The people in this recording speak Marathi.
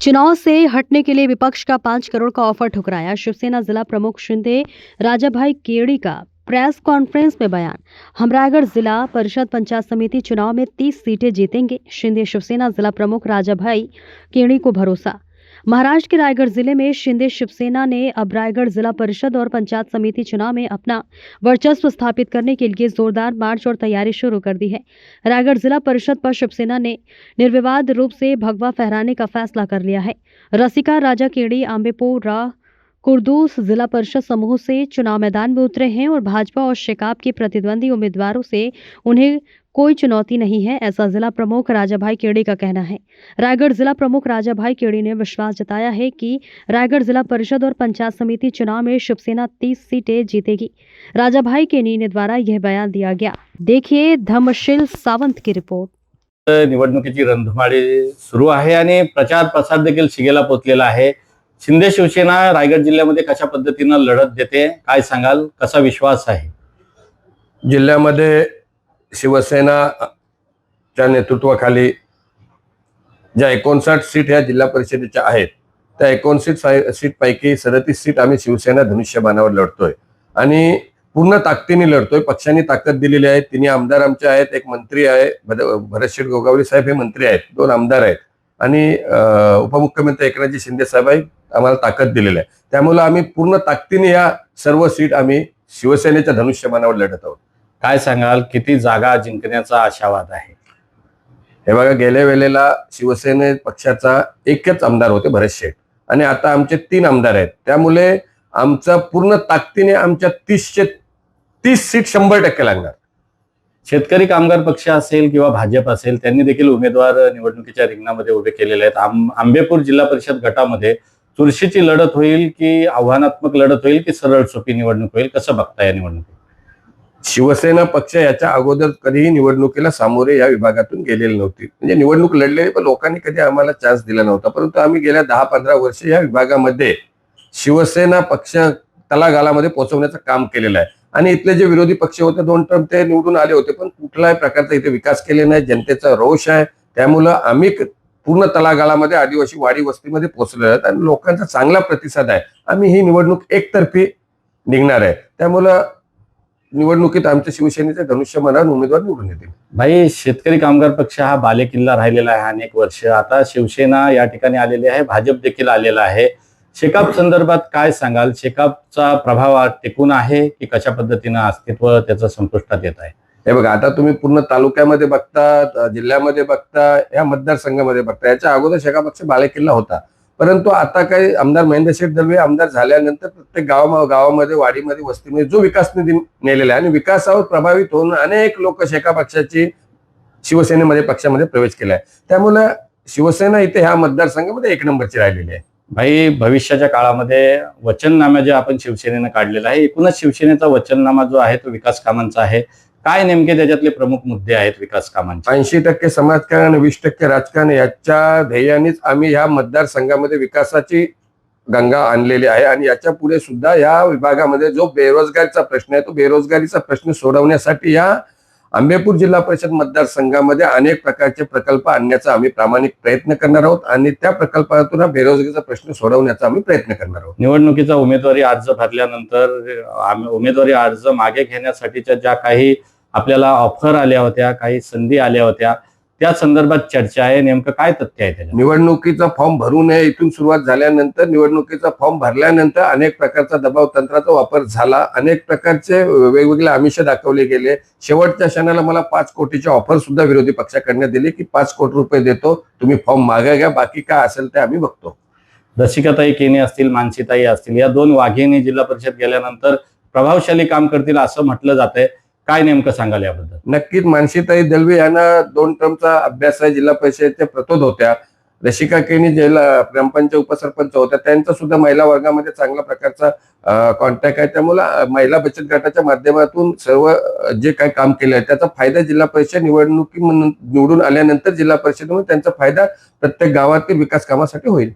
चुनाव से हटने के लिए विपक्ष का 5 करोड़ का ऑफर ठुकराया। शिवसेना जिला प्रमुख शिंदे राजाभाई केड़ी का प्रेस कॉन्फ्रेंस में बयान। हम रायगढ़ जिला परिषद पंचायत समिति चुनाव में 30 सीटें जीतेंगे, शिंदे शिवसेना जिला प्रमुख राजाभाई केड़ी को भरोसा। महाराष्ट्र के रायगढ़ जिले में शिंदे शिवसेना ने अब रायगढ़ जिला परिषद और पंचायत समिति चुनाव में अपना वर्चस्व स्थापित करने के लिए जोरदार मार्च और तैयारी शुरू कर दी है। रायगढ़ जिला परिषद पर शिवसेना ने निर्विवाद रूप से भगवा फहराने का फैसला कर लिया है। रसिका राजा केड़ी आंबेपुर कुर्दूस जिला परिषद समूह से चुनाव मैदान में उतरे हैं और भाजपा और शेकाप के प्रतिद्वंदी उम्मीदवारों से उन्हें कोई चुनौती नहीं है, ऐसा जिला प्रमुख राजाभाई केड़ी का कहना है। रायगढ़ जिला प्रमुख राजाभाई केड़ी ने विश्वास जताया है कि रायगढ़ जिला परिषद और पंचायत समिति चुनाव में शिवसेना 30 सीटें जीतेगी। राजाभाई केड़ी ने द्वारा यह बयान दिया गया। देखिए धम्मशील सावंत की रिपोर्ट। निवडणुकीची रणधुमाळी सुरू आहे आणि प्रचार प्रसार देखील शिगेला पोहोचलेला आहे। शिंदे शिवसेना रायगड जिल्ह्यामध्ये कशा पद्धतीने लढत देते, काय सांगाल, कसा विश्वास आहे? जिल्ह्यामध्ये शिवसेनाच्या नेतृत्वाखाली ज्या 59 सीट ह्या जिल्हा परिषदेच्या आहेत त्या 59 सीट पैकी 37 सीट आम्ही शिवसेना धनुष्यबाणावर लढतोय आणि पूर्ण ताकदीने लढतोय। पक्षांनी ताकद दिलेली आहे। 3 आमदार आमचे आहेत, एक मंत्री आहे, भरतशेठ गोगावले साहेब हे मंत्री आहेत, 2 आमदार आहेत आणि उपमुख्यमंत्री एकनाथजी शिंदे साहेब आम्हाला ताकद दिलेली आहे। त्यामुळे आम्ही पूर्ण ताकदीने या सर्व सीट आम्ही शिवसेनेच्या धनुष्यबाणावर लढत आहोत। काय सांगाल, किती जागा जिंकण्याचा आशावाद आहे? हे बघा, गेल्या वेळेला शिवसेने पक्षाचा एकच आमदार होते भरतशेठ आणि आता आमचे 3 आमदार आहेत। त्यामुळे आमचा पूर्ण ताकदीने आमच्या 30 सीट 100% लागणार। शेतकरी कामगार पक्ष असेल किंवा भाजप असेल त्यांनी देखील उमेदवार निवडणुकीच्या रिंगणामध्ये उभे केलेले आहेत। आंबेपूर जिल्हा परिषद गटामध्ये चुरशीची लढत होईल की आव्हानात्मक लढत होईल की सरळ सोपी निवडणूक होईल, कसं बघता या निवडणुकीत? शिवसेना पक्ष याच्या अगोदर कधीही निवडणुकीला सामोरे या विभागातून गेलेली नव्हती। म्हणजे निवडणूक लढलेली पण लोकांनी कधी आम्हाला चान्स दिला नव्हता, परंतु आम्ही गेल्या 10-15 वर्ष या विभागामध्ये शिवसेना पक्ष तळागाळामध्ये पोहोचवण्याचं काम केलेलं आहे आणि इथले जे विरोधी पक्ष होते 2 टर्म ते निवडून आले होते पण कुठल्याही प्रकारचा इथे विकास केले नाही। जनतेचा रोष आहे, त्यामुळे आम्ही पूर्ण तळागाळामध्ये आदिवासी वाडी वस्तीमध्ये पोहोचलेलो आहोत आणि लोकांचा चांगला प्रतिसाद आहे। आम्ही ही निवडणूक एकतर्फी निघणार आहे, त्यामुळे निवडणुकीत आमच्या शिवसेनेचे धनुष्यबाणावर उमेदवार निवडून येतील। भाई, शेतकरी कामगार पक्ष हा बालेकिल्ला राहिलेला आहे अनेक वर्ष। आता शिवसेना या ठिकाणी आलेली आहे, भाजप देखील आलेला आहे। शेकाप संदर्भात काय सांगाल? शेकापचा प्रभाव टिकून आहे की कशा पद्धतीने अस्तित्व त्याचं संपुष्टात येत आहे? हे बघा, आता तुम्ही पूर्ण तालुक्यामध्ये बघता, जिल्ह्यामध्ये बघता, या मतदारसंघामध्ये बघता, याच्या अगोदर शेकाप पक्ष बालेकिल्ला होता, परंतु आता काही आमदार महेंद्रशेठ दळवे आमदार झाल्यानंतर प्रत्येक गावामध्ये वाडीमध्ये वस्तीमध्ये जो विकास निधी नेलेला आहे आणि विकासावर प्रभावित होऊन अनेक लोक शेकाप पक्षाची शिवसेनेमध्ये पक्षामध्ये प्रवेश केला आहे। त्यामुळे शिवसेना इथे ह्या मतदारसंघामध्ये 1 नंबरची राहिलेली आहे। भाई, भविष्याच्या काळामध्ये वचननामा जे आपण शिवसेनेनं काढलेला आहे, एकूणच शिवसेनेचा वचननामा जो आहे तो विकास कामांचा आहे। काय नेमके त्याच्यातले प्रमुख मुद्दे आहेत विकास कामांचे? 80% समाजकारण, 20% राजकारण याच्या ध्येयानेच आम्ही ह्या मतदारसंघामध्ये विकासाची गंगा आणलेली आहे आणि याच्या पुढे सुद्धा या विभागामध्ये जो बेरोजगारीचा प्रश्न आहे तो बेरोजगारीचा प्रश्न सोडवण्यासाठी या आंबेपूर जिल्हा परिषद मतदारसंघामध्ये अनेक प्रकारचे प्रकल्प आणण्याचा आम्ही प्रामाणिक प्रयत्न करणार आहोत आणि त्या प्रकल्पातून बेरोजगारीचा प्रश्न सोडवण्याचा आम्ही प्रयत्न करणार आहोत। निवडणुकीचा उमेदवारी अर्ज भरल्यानंतर उमेदवारी अर्ज मागे घेण्यासाठीच्या ज्या काही आपल्याला ऑफर आल्या होत्या, काही संधी आल्या होत्या, त्या संदर्भात चर्चा आहे, नेमकं काय तथ्य आहे त्याच्यात? निवडणुकीचा फॉर्म भरू नये इथून सुरुवात झाल्यानंतर निवडणुकीचा फॉर्म भरल्यानंतर अनेक प्रकारचा दबाव तंत्राचा वापर झाला, अनेक प्रकारचे वेगवेगळे आमिष दाखवले गेले। शेवटच्या क्षणाला मला 5 कोटीची ऑफर सुद्धा विरोधी पक्षाकडनं दिली की 5 कोटी रुपये देतो, तुम्ही फॉर्म मागे घ्या, बाकी काय असेल ते आम्ही बघतो। रसिकाताई केने असतील, मानसीताई असतील, या 2 वाघिणी जिल्हा परिषद गेल्यानंतर प्रभावशाली काम करतील असं म्हटलं जातंय, काय नेमकं सांगाल याबद्दल? नक्कीच मानसीताई दळवे यांना 2 टर्मचा अभ्यास आहे, जिल्हा परिषदेच्या प्रतोद होत्या। रसिका केनी जिल्हा ग्रामपंचायत उपसरपंच होत्या, त्यांचा सुद्धा महिला वर्गामध्ये चांगल्या प्रकारचा कॉन्टॅक्ट आहे। त्यामुळे महिला बचत गटाच्या माध्यमातून सर्व जे काही काम केलं आहे त्याचा फायदा जिल्हा परिषद निवडणुकी निवडून आल्यानंतर जिल्हा परिषदेमध्ये त्यांचा फायदा प्रत्येक गावातील विकास कामासाठी होईल।